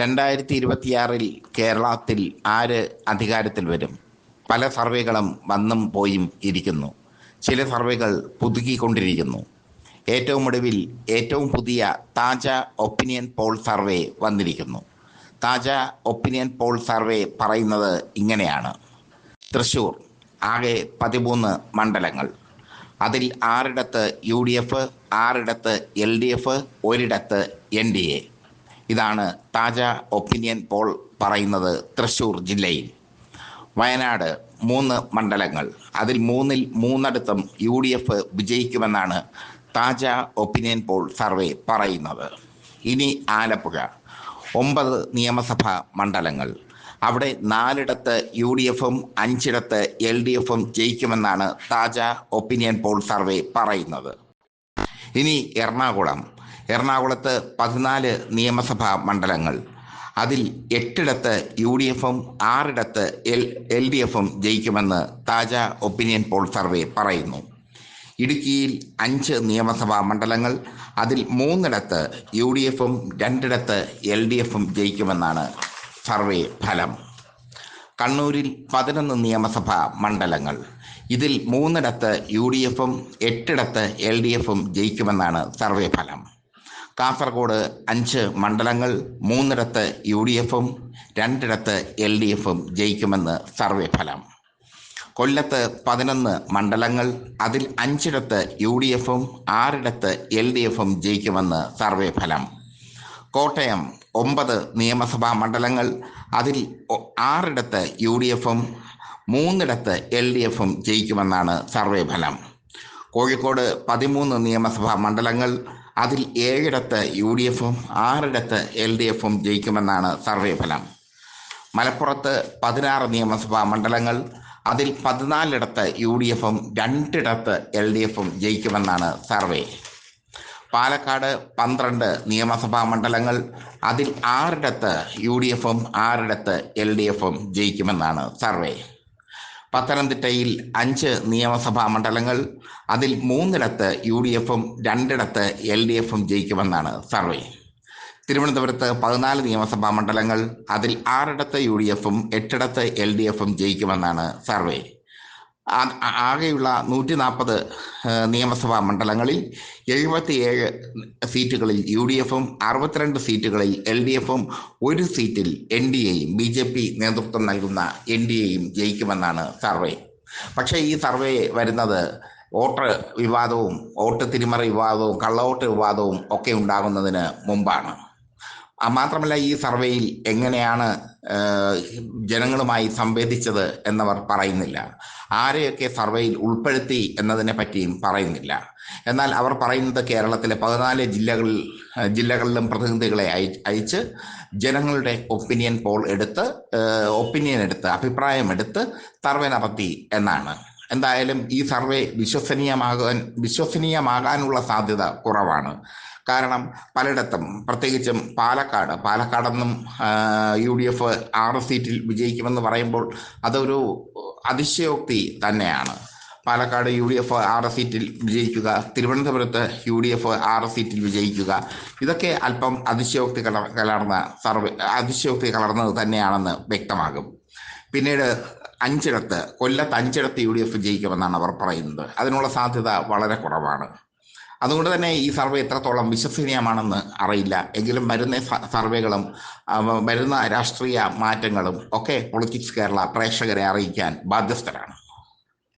2026 കേരളത്തിൽ ആര് അധികാരത്തിൽ വരും? പല സർവേകളും വന്നും പോയും ഇരിക്കുന്നു. ചില സർവേകൾ പുതുക്കിക്കൊണ്ടിരിക്കുന്നു. ഏറ്റവും ഒടുവിൽ ഏറ്റവും പുതിയ താജ ഒപ്പീനിയൻ പോൾ സർവേ വന്നിരിക്കുന്നു. താജ ഒപ്പീനിയൻ പോൾ സർവേ പറയുന്നത് ഇങ്ങനെയാണ്. തൃശ്ശൂർ ആകെ 13 മണ്ഡലങ്ങൾ. അതിൽ 6 UDF, 6 LDF, 1 NDA. ഇതാണ് താജ ഒപ്പീനിയൻ പോൾ പറയുന്നത്. തൃശ്ശൂർ ജില്ലയിൽ വയനാട് 3 മണ്ഡലങ്ങൾ. അതിൽ 3-ൽ UDF വിജയിക്കുമെന്നാണ് താജ ഒപ്പീനിയൻ പോൾ സർവേ പറയുന്നത്. ഇനി ആലപ്പുഴ 9 നിയമസഭാ മണ്ഡലങ്ങൾ. അവിടെ 4 UDFും 5 LDFും ജയിക്കുമെന്നാണ് താജ ഒപ്പീനിയൻ പോൾ സർവേ പറയുന്നത്. ഇനി എറണാകുളത്ത് 14 നിയമസഭാ മണ്ഡലങ്ങൾ. അതിൽ 8 UDFും 6 LDFും ജയിക്കുമെന്ന് താജ ഒപ്പീനിയൻ പോൾ സർവേ പറയുന്നു. ഇടുക്കിയിൽ 5 നിയമസഭാ മണ്ഡലങ്ങൾ. അതിൽ 3 UDFും 2 LDFും ജയിക്കുമെന്നാണ് സർവേ ഫലം. കണ്ണൂരിൽ 11 നിയമസഭാ മണ്ഡലങ്ങൾ. ഇതിൽ 3 UDFും 8 LDFും ജയിക്കുമെന്നാണ് സർവേ ഫലം. കാസർഗോഡ് 5 മണ്ഡലങ്ങൾ. 3 UDFും 2 LDFും ജയിക്കുമെന്ന് സർവേ ഫലം. കൊല്ലത്ത് 11 മണ്ഡലങ്ങൾ. അതിൽ 5 UDFും 6 LDFും ജയിക്കുമെന്ന് സർവേ ഫലം. കോട്ടയം 9 നിയമസഭാ മണ്ഡലങ്ങൾ. അതിൽ 6 UDFും 3 LDFും ജയിക്കുമെന്നാണ് സർവേ ഫലം. കോഴിക്കോട് 13 നിയമസഭാ മണ്ഡലങ്ങൾ. അതിൽ 7 UDFും 6 LDFും ജയിക്കുമെന്നാണ് സർവേ ഫലം. മലപ്പുറത്ത് 16 നിയമസഭാ മണ്ഡലങ്ങൾ. അതിൽ 14 UDFും 2 LDFും ജയിക്കുമെന്നാണ് സർവേ. പാലക്കാട് 12 നിയമസഭാ മണ്ഡലങ്ങൾ. അതിൽ 6 UDFും 6 LDFും ജയിക്കുമെന്നാണ് സർവേ. പത്തനംതിട്ടയിൽ 5 നിയമസഭാ മണ്ഡലങ്ങൾ. അതിൽ 3 UDFും 2 LDFും ജയിക്കുമെന്നാണ് സർവേ. തിരുവനന്തപുരത്ത് 14 നിയമസഭാ മണ്ഡലങ്ങൾ. അതിൽ 6 UDFും 8 LDFും ജയിക്കുമെന്നാണ് സർവേ. ആകെയുള്ള 140 നിയമസഭാ മണ്ഡലങ്ങളിൽ 77 സീറ്റുകളിൽ UDFും 62 സീറ്റുകളിൽ LDFും 1 സീറ്റിൽ NDAയും BJP നേതൃത്വം നൽകുന്ന NDAയും ജയിക്കുമെന്നാണ് സർവേ. പക്ഷേ ഈ സർവേ വരുന്നത് വോട്ട് വിവാദവും വോട്ട് തിരിമറി വിവാദവും കള്ളവോട്ട് വിവാദവും ഒക്കെ ഉണ്ടാകുന്നതിന് മുമ്പാണ്. മാത്രമല്ല, ഈ സർവേയിൽ എങ്ങനെയാണ് ജനങ്ങളുമായി സംവേദിച്ചത് എന്നവർ പറയുന്നില്ല. ആരെയൊക്കെ സർവേയിൽ ഉൾപ്പെടുത്തി എന്നതിനെ പറ്റിയും പറയുന്നില്ല. എന്നാൽ അവർ പറയുന്നത് കേരളത്തിലെ 14 ജില്ലകളിലും പ്രതിനിധികളെ അയച്ച് ജനങ്ങളുടെ ഒപ്പീനിയൻ എടുത്ത് അഭിപ്രായമെടുത്ത് സർവേ നടത്തി എന്നാണ്. എന്തായാലും ഈ സർവേ വിശ്വസനീയമാകാനുള്ള സാധ്യത കുറവാണ്. കാരണം പലയിടത്തും, പ്രത്യേകിച്ചും പാലക്കാടൊന്നും UDF 6 സീറ്റിൽ വിജയിക്കുമെന്ന് പറയുമ്പോൾ അതൊരു അതിശയോക്തി തന്നെയാണ്. പാലക്കാട് UDF 6 സീറ്റിൽ വിജയിക്കുക, തിരുവനന്തപുരത്ത് UDF 6 സീറ്റിൽ വിജയിക്കുക, ഇതൊക്കെ അല്പം അതിശയോക്തി കലർന്നത് തന്നെയാണെന്ന് വ്യക്തമാകും. പിന്നീട് കൊല്ലത്ത് 5 UDF വിജയിക്കുമെന്നാണ് അവർ പറയുന്നത്. അതിനുള്ള സാധ്യത വളരെ കുറവാണ്. അതുകൊണ്ട് തന്നെ ഈ സർവേ എത്രത്തോളം വിശ്വസനീയമാണെന്ന് അറിയില്ല. എങ്കിലും വരുന്ന സർവേകളും വരുന്ന രാഷ്ട്രീയ മാറ്റങ്ങളും ഒക്കെ പൊളിറ്റിക്സ് കേരള പ്രേക്ഷകരെ അറിയിക്കാൻ ബാധ്യസ്ഥരാണ്.